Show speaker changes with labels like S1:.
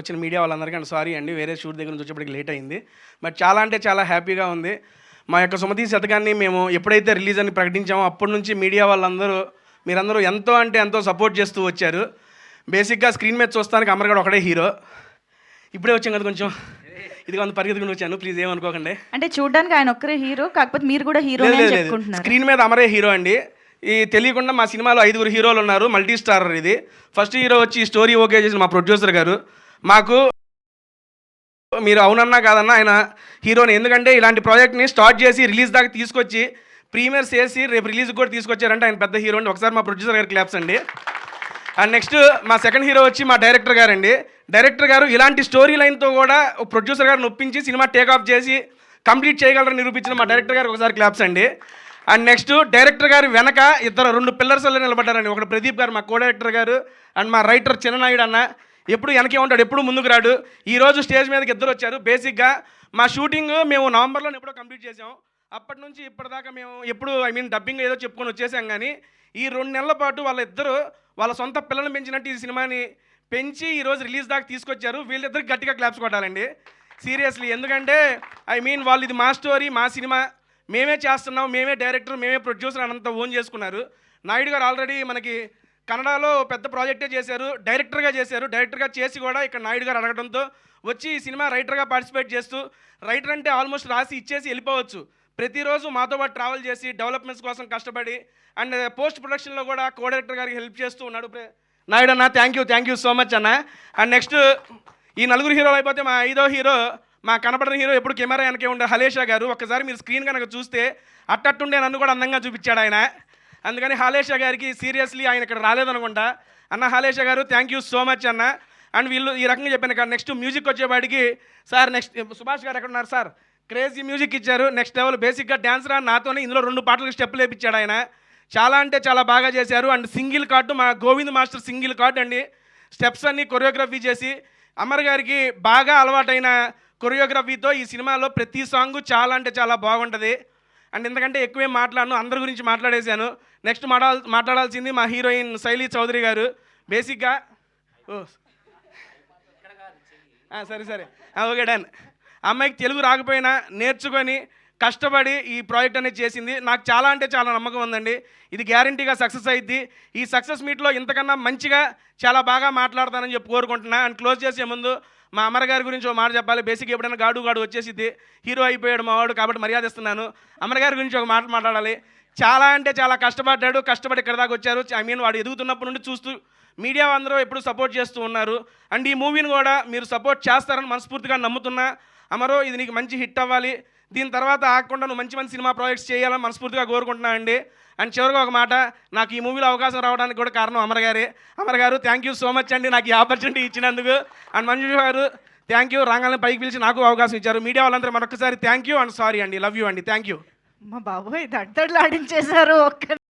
S1: వచ్చిన మీడియా వాళ్ళందరికీ and sorry అండి, వేరే షూట్ దగ్గర నుంచి వచ్చేప్పటికి లేట్ అయింది. బట్ చాలా అంటే చాలా హ్యాపీగా ఉంది. మా యొక్క సుమతి శతకాన్ని మేము ఎప్పుడైతే రిలీజ్ అని ప్రకటించామో అప్పటి నుంచి మీడియా వాళ్ళందరూ మీరందరూ ఎంతో అంటే ఎంతో సపోర్ట్ చేస్తూ వచ్చారు. బేసిక్గా స్క్రీన్ మీద చూస్తానికి అమర్గాడు ఒకడే హీరో. ఇప్పుడే వచ్చాం కదా, కొంచెం ఇది కొంత పరిగెత్తుకుని వచ్చాను, ప్లీజ్ ఏమనుకోకండి.
S2: అంటే చూడడానికి ఆయన ఒక్కరే హీరో, కాకపోతే మీరు కూడా హీరో చెప్పుకుంటున్నారు.
S1: స్క్రీన్ మీద అమరే హీరో అండి. ఈ తెలియకుండా మా సినిమాలో 5 హీరోలు ఉన్నారు, మల్టీ స్టారర్ ఇది. ఫస్ట్ హీరో వచ్చి స్టోరీ ఓకే చేసిన మా ప్రొడ్యూసర్ గారు. మాకు మీరు అవునన్నా కాదన్నా ఆయన హీరోని, ఎందుకంటే ఇలాంటి ప్రాజెక్ట్ని స్టార్ట్ చేసి రిలీజ్ దాకా తీసుకొచ్చి ప్రీమియర్స్ చేసి రేపు రిలీజ్ కూడా తీసుకొచ్చారంటే ఆయన పెద్ద హీరో అండి. ఒకసారి మా ప్రొడ్యూసర్ గారు క్లాప్స్ అండి. అండ్ నెక్స్ట్ మా సెకండ్ హీరో వచ్చి మా డైరెక్టర్ గారండి. డైరెక్టర్ గారు ఇలాంటి స్టోరీ లైన్తో కూడా ప్రొడ్యూసర్ గారిని ఒప్పించి సినిమా టేకాఫ్ చేసి కంప్లీట్ చేయగలరని నిరూపించిన మా డైరెక్టర్ గారికి ఒకసారి క్లాప్స్ అండి. అండ్ నెక్స్ట్ డైరెక్టర్ గారు వెనక 2 పిల్లర్స్లో నిలబడ్డారండి. ఒకటి ప్రదీప్ గారు మా కో డైరెక్టర్ గారు, అండ్ మా రైటర్ చిన్ననాయుడు అన్న. ఎప్పుడు వెనకే ఉంటాడు, ఎప్పుడు ముందుకు రాడు. ఈరోజు స్టేజ్ మీదకి 2 వచ్చారు. బేసిక్గా మా షూటింగ్ మేము నవంబర్లో ఎప్పుడో కంప్లీట్ చేసాం. అప్పటి నుంచి ఇప్పటిదాకా మేము ఎప్పుడు డబ్బింగ్ ఏదో చెప్పుకొని వచ్చేసాం. కానీ ఈ 2 నెలల పాటు వాళ్ళిద్దరూ వాళ్ళ సొంత పిల్లల్ని పెంచినట్టు ఈ సినిమాని పెంచి ఈరోజు రిలీజ్ దాకా తీసుకొచ్చారు. వీళ్ళిద్దరికి గట్టిగా క్లాప్స్ కొట్టాలండి సీరియస్లీ. ఎందుకంటే వాళ్ళు ఇది మా స్టోరీ, మా సినిమా, మేమే చేస్తున్నాం, మేమే డైరెక్టర్, మేమే ప్రొడ్యూసర్ అనంత ఓన్ చేసుకున్నారు. నాయుడు గారు ఆల్రెడీ మనకి కన్నడలో పెద్ద ప్రాజెక్టే చేశారు, డైరెక్టర్గా చేశారు. డైరెక్టర్గా చేసి కూడా ఇక్కడ నాయుడు గారు అడగడంతో వచ్చి ఈ సినిమా రైటర్గా పార్టిసిపేట్ చేస్తూ, రైటర్ అంటే ఆల్మోస్ట్ రాసి ఇచ్చేసి వెళ్ళిపోవచ్చు, ప్రతిరోజు మాతో పాటు ట్రావెల్ చేసి డెవలప్మెంట్స్ కోసం కష్టపడి అండ్ పోస్ట్ ప్రొడక్షన్లో కూడా కో డైరెక్టర్ గారికి హెల్ప్ చేస్తూ ఉన్నాడు నాయుడు అన్న. థ్యాంక్ యూ సో మచ్ అన్న. అండ్ నెక్స్ట్ ఈ 4 హీరోలు అయిపోతే మా 5వ హీరో, మా కనపడిన హీరో, ఎప్పుడు కెమెరా వెనకే ఉండే హలేషా గారు. ఒక్కసారి మీరు స్క్రీన్ కనుక చూస్తే అట్టట్టుండే నన్ను కూడా అందంగా చూపించాడు ఆయన. అందుకని హాలేషా గారికి సీరియస్లీ ఆయన ఇక్కడ రాలేదనుకుంటా. అన్న హాలేషా గారు థ్యాంక్ యూ సో మచ్ అన్న. అండ్ వీళ్ళు ఈ రకంగా చెప్పాను కదా. నెక్స్ట్ మ్యూజిక్ వచ్చేవాడికి సార్, నెక్స్ట్ సుభాష్ గారు ఎక్కడ ఉన్నారు సార్, క్రేజీ మ్యూజిక్ ఇచ్చారు. నెక్స్ట్ లెవెల్ బేసిక్గా డ్యాన్స్ రా నాతోనే ఇందులో 2 పాటలకు స్టెప్పులు వేయించాడు ఆయన. చాలా అంటే చాలా బాగా చేశారు. అండ్ సింగిల్ కార్డు మా గోవింద్ మాస్టర్ సింగిల్ కార్డు అండి. స్టెప్స్ అన్ని కొరియోగ్రఫీ చేసి అమర్ గారికి బాగా అలవాటైన కొరియోగ్రఫీతో ఈ సినిమాలో ప్రతి సాంగ్ చాలా అంటే చాలా బాగుంటుంది. అండ్ ఎందుకంటే ఎక్కువేం మాట్లాడను, అందరి గురించి మాట్లాడేశాను. నెక్స్ట్ మాట్లాడాల్సింది మా హీరోయిన్ శైలీ చౌదరి గారు. బేసిక్గా సరే ఓకే డన్. అమ్మాయికి తెలుగు రాకపోయినా నేర్చుకొని కష్టపడి ఈ ప్రాజెక్ట్ అనేది చేసింది. నాకు చాలా అంటే చాలా నమ్మకం ఉందండి, ఇది గ్యారంటీగా సక్సెస్ అయ్యిద్ది. ఈ సక్సెస్ మీట్లో ఇంతకన్నా మంచిగా చాలా బాగా మాట్లాడతానని చెప్పి కోరుకుంటున్నా. అండ్ క్లోజ్ చేసే ముందు మా అమర్ గారి గురించి ఒక మాట చెప్పాలి. బేసిక్ ఎప్పుడైనా గాడు వచ్చేసిద్ది, హీరో అయిపోయాడు మావాడు కాబట్టి మర్యాద ఇస్తున్నాను. అమర్ గారి గురించి ఒక మాట మాట్లాడాలి. చాలా అంటే చాలా కష్టపడ్డాడు, కష్టపడి ఇక్కడ దాకా వచ్చారు. వాడు ఎదుగుతున్నప్పటి నుండి చూస్తూ మీడియా అందరూ ఎప్పుడు సపోర్ట్ చేస్తూ ఉన్నారు. అండ్ ఈ మూవీని కూడా మీరు సపోర్ట్ చేస్తారని మనస్ఫూర్తిగా నమ్ముతున్నా. అమరో ఇది నీకు మంచి హిట్ అవ్వాలి, దీని తర్వాత ఆగకుండా నువ్వు మంచి సినిమా ప్రాజెక్ట్స్ చేయాలని మనస్ఫూర్తిగా కోరుకుంటున్నా అండి. అండ్ చివరిగా ఒక మాట, నాకు ఈ మూవీలో అవకాశం రావడానికి కూడా కారణం అమర్ గారే. అమర్ గారు థ్యాంక్ యూ సో మచ్ అండి నాకు ఈ ఆపర్చునిటీ ఇచ్చినందుకు. అండ్ మంజు గారు థ్యాంక్ యూ, రాగానే పైకి పిలిచి నాకు అవకాశం ఇచ్చారు. మీడియా వాళ్ళందరూ మరొకసారి థ్యాంక్ యూ అండ్ సారీ అండి, లవ్ యూ అండి, థ్యాంక్ యూ.
S2: మా బాబోయ్ దడ్దడ్లాడించేశారు ఒక్క